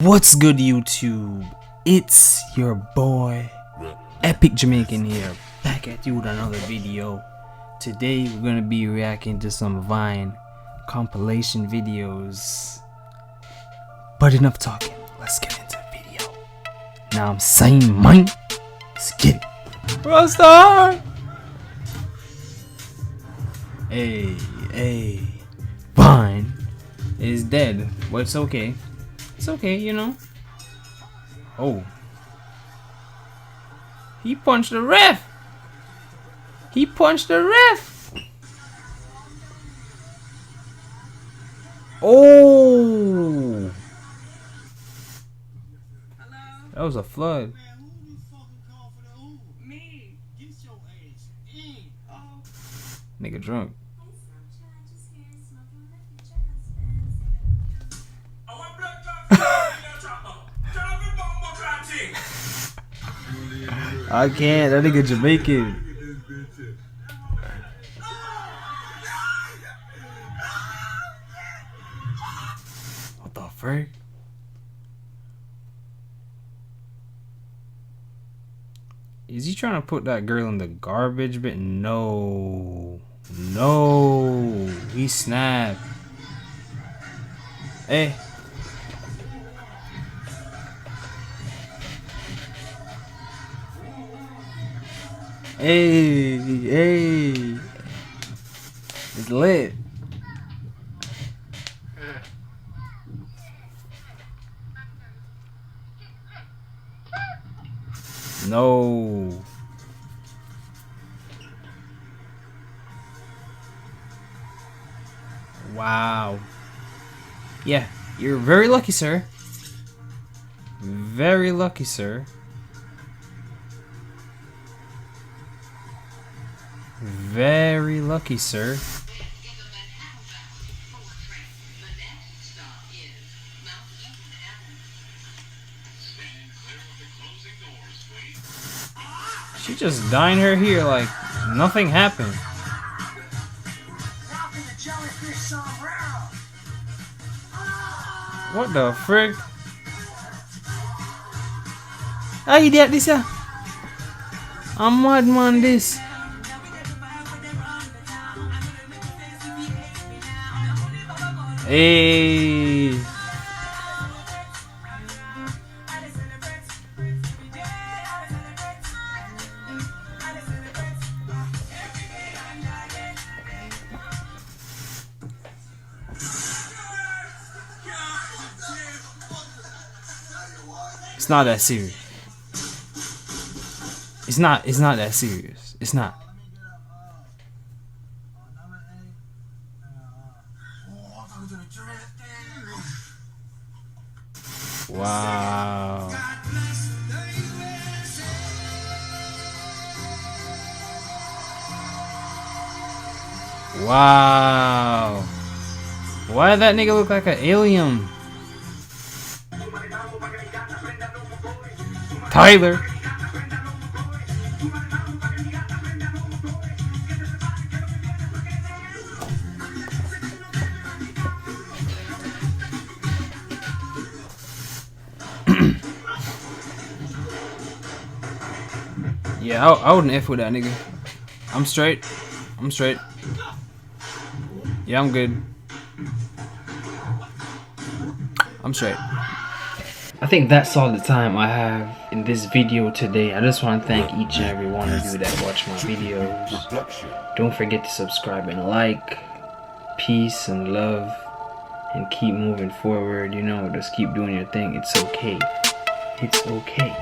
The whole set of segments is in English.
What's good, YouTube? It's your boy Epic Jamaican here, back at you with another video. Today we're gonna be reacting to some Vine compilation videos. But enough talking, let's get into the video. Now I'm saying mine. Let's get it. WorldStar! Hey, Vine is dead, but it's okay. It's okay, you know. Oh. He punched the ref! He punched the ref! Oh! That was a flood. Nigga drunk. I can't, that nigga Jamaican. What the frick? Is he trying to put that girl in the garbage bin? No. No. He snapped. Hey. Hey. It's lit. No. Wow. Yeah, you're very lucky, sir. Very lucky, sir. Very lucky, sir. She just dying her here like nothing happened. What the frick? Ah, idiot this ya. I'm mad man this. Hey. It's not that serious. It's not that serious. It's not. Wow. Wow. Why did that nigga look like an alien? Tyler. Yeah, I wouldn't F with that nigga. I'm straight. I'm straight. Yeah, I'm good. I'm straight. I think that's all the time I have in this video today. I just want to thank each and every one of you that watch my videos. Don't forget to subscribe and like. Peace and love. And keep moving forward, you know, just keep doing your thing. It's okay. It's okay.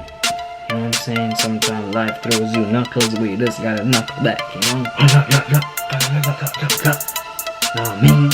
You know what I'm saying? Sometimes life throws you knuckles, but you just gotta knuckle back, you know? Know what I mean?